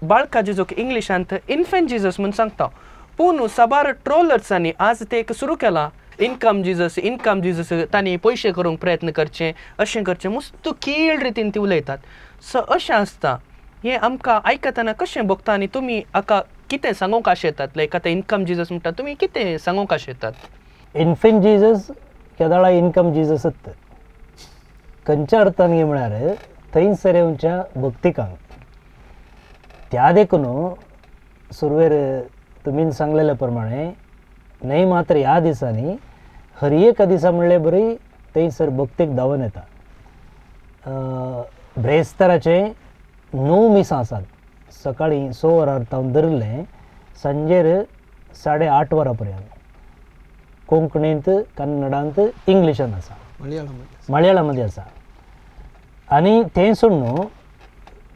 बाळका जेजूक इंग्लिशांत infant Jesus म्हणून सांगता पूण साबार ट्रोलर्सांनी आज ते एक सुरू केला इनकम जिजस तांणी पयशे करूंक प्रयत्न करचे अशें करचें मस्त कीळ रितीन ती उलयतात. सो अशें आसता हें आमकां आयकतना कशें भोगता आनी तुमी हाका कितें सांगूंक आशेतात लायक आतां इनकम जिजस म्हणटा तुमी कितें सांगूंक आशेतात? इन्फेंट जिजस केदाळा इनकम जिजसच खंयच्या अर्थान घे म्हळ्यार थंयसर येवच्या भक्तिकांक त्या देखून सुरवेर तुमीन सांगलेल्या प्रमाणे न्हय मात्र ह्या दिसांनी हर एका दिसा म्हणले बरी थंयसर भक्तीक धांवन येता. ब्रेस्ताराचे 9 मिसां आसात. सकाळीं 6 वरां तावन धरलें सांजेर 8:30 वरां पर्यंत. कोंकणींत कन्नडांत इंग्लिशान आसा, मलयाळमांत आसा. आनी तें सोडून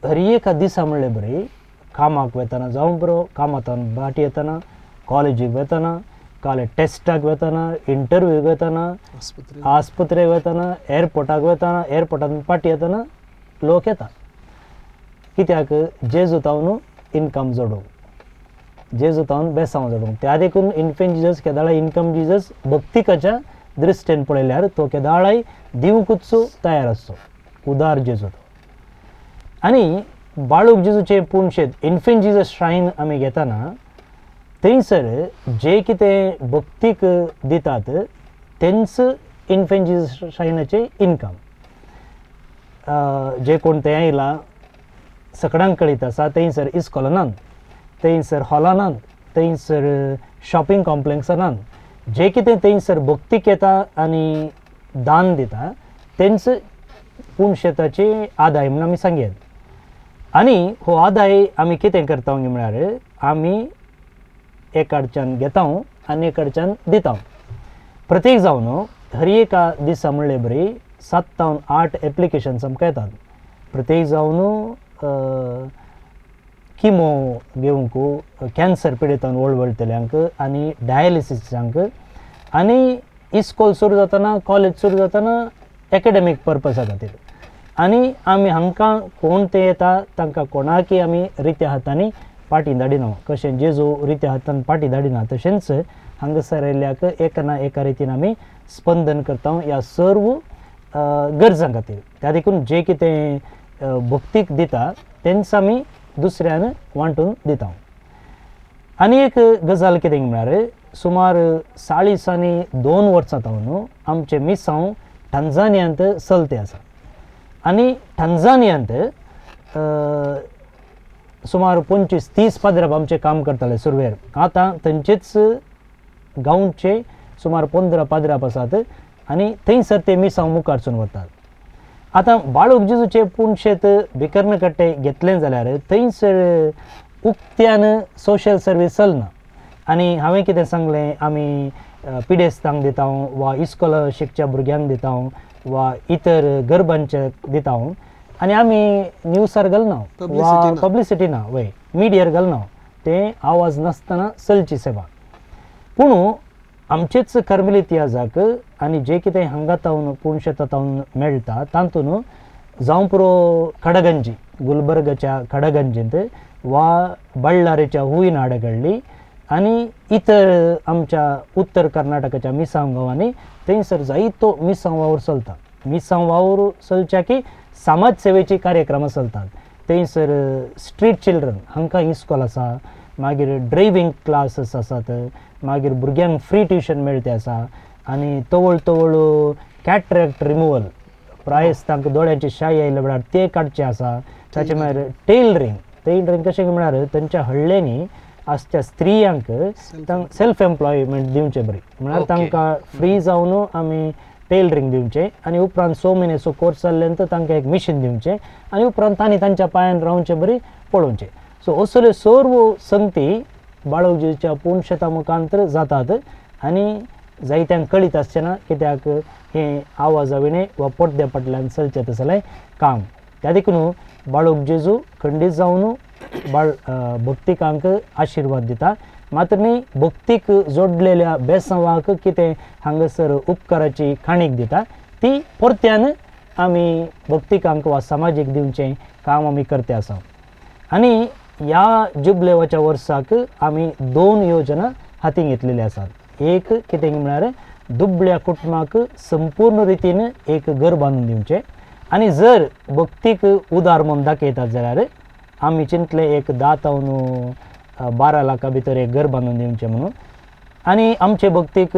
हर एका दिसा म्हणले बरी कामाक वेतना जावं बरो कामांतल्यान बाटी येतना कॉलेजीक वेतना काले टेस्टाक वेतना इंटरव्यूक वेतना आस्पत्रेक वेतना एअरपोर्टाक वेतना एअरपोर्टान पाटी येतना लोक येता कित्याक जेजू तावन इनकम जोडूंक जेजू तावन बेसांव जोडूंक. त्या देखून इन्फेंट जिजस केदाळा इनकम जिजस भक्तिकाच्या दृश्टेन पळयल्यार तो केदाळाय दिवंकूच तयार आसचो उदार जेजू तो. आनी बाळूक जेजूचे पुणशेत इन्फेंट जिजस श्राइन आमी घेतना थंयसर जे कितें भक्तीक दितात तेंच इन्फेंट जिजस श्राइनाचे इनकम. जे कोण थंय आयला सकडांक कळीत आसा थंयसर इस्कॉलनांत थंयसर हॉलानांत थंयसर शॉपिंग कॉम्प्लेक्सानांत जे कितें थंयसर भक्तीक येता आनी दान दिता तेंच पुणशेताचे आदाय म्हणून आमी सांगयात. आनी हो आदाय आमी कितें करता म्हळ्यार आमी एक कडच्यान घेता आनी एक कडच्यान दिता. प्रत्येक जावन हर एका दिसा म्हणले बरी 7 ते 8 एप्लिकेशन्स आमकां येतात. प्रत्येक जावन किमो घेवंक कॅन्सर पिडेतान वळवळटल्यांक आनी डायलिसिसांक आनी इस्कॉल सुरू जातना कॉलेज सुरू जातना एकाडेमीक पर्पसा खातीर. आनी आमी हांकां कोण ते येता तांकां कोणाकय आमी रित्या हातांनी पाटी धाडिना. कशें जेजू रित्या हातान पाटी धाडिना तशेंच हांगासर आयिल्ल्याक एका ना एका रितीन आमी स्पंदन करता ह्या सर्व गरजां खातीर. त्या देखून जे कितें भक्तीक दिता तेंच आमी दुसऱ्यान वांटून दिता. आनी एक गजाल कितें म्हळ्यार सुमार 40 आनी 2 वर्सां तावन आमचे मिसांव टांझानियांत चलते आसा. आनी टांझानियांत सुमार 25-30 पाद्राप आमचे काम करताले सुरवेर. आतां थंयचेच गांवचे सुमार 15 पाद्राप आसात आनी थंयसर ते मिसांव मुखारसून वतात. आतां बाळूक जेजूचे पुणशेत भिकर्ण कट्टे घेतलें जाल्यार थंयसर उक्त्यान सोशल सर्वीस चलना. आनी हांवें कितें सांगलें आमी पिडेस्तांक दिता वा इस्कॉलरशिपच्या भुरग्यांक दिता वा इतर गरबांचे दिता आनी आमी न्यूजार घालना वा पब्लिसिटी ना वय मिडियार घालना. तें आवाज नासतना चलची सेवा. पूण आमचेच कर्मेल इतिहासाक आनी जे कितें हांगा तावन पुणशेता तावन मेळटा तातूंत जावं पुरो खडगंजी गुलबर्गाच्या खडगंजींत वा बಳ್ಳारीच्या हुयनाड घडली आनी इतर आमच्या उत्तर कर्नाटकाच्या मिसांव गांवांनी थंयसर जायतो मिसांव वावर चलता. मिसांव वावर चलच्या की समाज सेवेची कार्यक्रम चलतात. थंयसर स्ट्रीट चिल्ड्रन हांकां इस्कॉल आसा, मागीर ड्रायव्हिंग क्लासीस आसात, मागीर भुरग्यांक फ्री ट्युशन मेळटे आसा आनी तवळ तवळ कॅटरॅक्ट रिमुवल प्रायस तांकां दोळ्यांची शाई आयिल्ल्या वेळार ते काडचे आसा. ताचे मागीर टेलरिंग कशें म्हळ्यार तांच्या हळ्ळेनी आसच्या स्त्रियांक सेल्फ एम्प्लॉयमेंट दिवचे बरी म्हळ्यार तांकां फ्री जावन आमी टेलरिंग दिवचें आनी उपरांत 6 म्हयन्याचो कोर्स जाल्ल्यानंतर तांकां एक मिशीन दिवचें आनी उपरांत तांणी तांच्या पांयान रावचें बरी पळोवचें. सो असल्यो सर्व संगती बाळूक जेजूच्या पुणशेता मुखांतर जातात आनी जायत्यांक कळीत आसचें ना कित्याक हें आवाजाविणें वा पडद्या फाटल्यान चलचें तसलें काम. त्या देखून बाळूक जेजू खंडीत जावन भक्तिकांक आशिर्वाद दिता. मात्र न्ही भक्तीक जोडलेल्या बेसांवाक कितें हांगासर उपकाराची खाणीक दिता ती परत्यान आमी भक्तिकांक वा समाजीक दिवचें काम आमी करते आसा. आनी ह्या जुबलेवाच्या वर्साक आमी 2 योजना हाती घेतलेली आसात. एक कितें म्हळ्यार दुबळ्या कुटुंबाक संपूर्ण रितीन एक घर बांदून दिवचें आनी जर भक्तीक उदार म्हणून दाखयतात जाल्यार आमी चिंतले एक 10 ते 12 लाखां भितर एक घर बांदून दिवचें म्हणून. आनी आमचे भक्तीक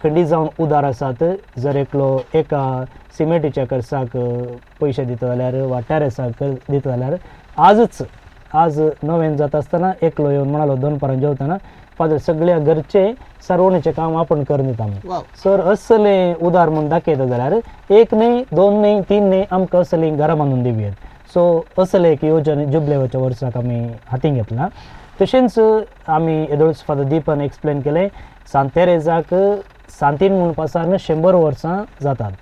खंडी जावन उदार आसात. जर एकलो एका सिमेंटीच्या कर्साक पयशे दिता जाल्यार वा टॅरेसाक दिता जाल्यार आज नवें जाता आसतना एकलो येवन म्हणालो दनपारां जेवतना फादर सगळ्या घरचे सरवणीचें काम आपण करून दिता म्हणून. सर असलें उदार म्हणून दाखयता जाल्यार 1 न्हय 2 न्हय 3 न्हय आमकां असलीं घरां बांदून दिवयात. सो असलें एक येवजण जुबलेवाच्या वर्साक आमी हातीन घेतलां. तशेंच आमी येदोळच फादर दीपन एक्सप्लेन केलें सांत तेरेजाक सांतीन म्हणून पासार 100 वर्सां जातात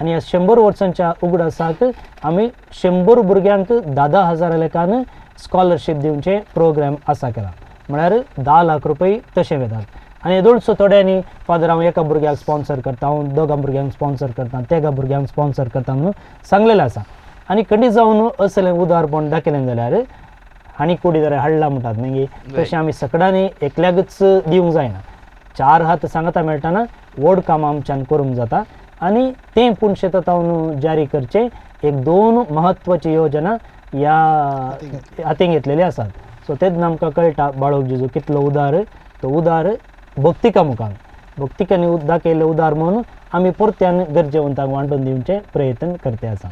आनी ह्या 100 वर्सांच्या उगडासाक आमी 100 भुरग्यांक 10,000 लेखान स्कॉलरशीप दिवचें प्रोग्राम आसा केला. म्हळ्यार 10 लाख रुपये तशें वेतात. आनी येदोळचो थोड्यांनी फादर हांव एका भुरग्याक स्पॉन्सर करता, हांव 2 भुरग्यांक स्पॉन्सर करता, तेगा भुरग्यांक स्पॉन्सर करता म्हणून सांगलेलें आसा. आनी खंडी जावन असलें उदारपण दाखयलें जाल्यार हांणी कुडी जाल्यार हाडला म्हणटात न्ही तशें आमी सगळ्यांनी एकल्याकच दिवंक जायना. 4 हात सांगता मेळटाना व्हड कामां आमच्यान करूंक जाता आनी तें पुणशेतांवन जारी करचें एक 2 म्हत्वाची योजना ह्या हातीन घेतलेली आसात. सो तेच आमकां कळटा बाळोक जेजू कितलो उदार, तो उदार भक्तिका मुखार भक्तिकांनी दाखयल्ले उदार म्हणून आमी परत्यान गरजेवंतांक वांटून दिवचे प्रयत्न करते आसा.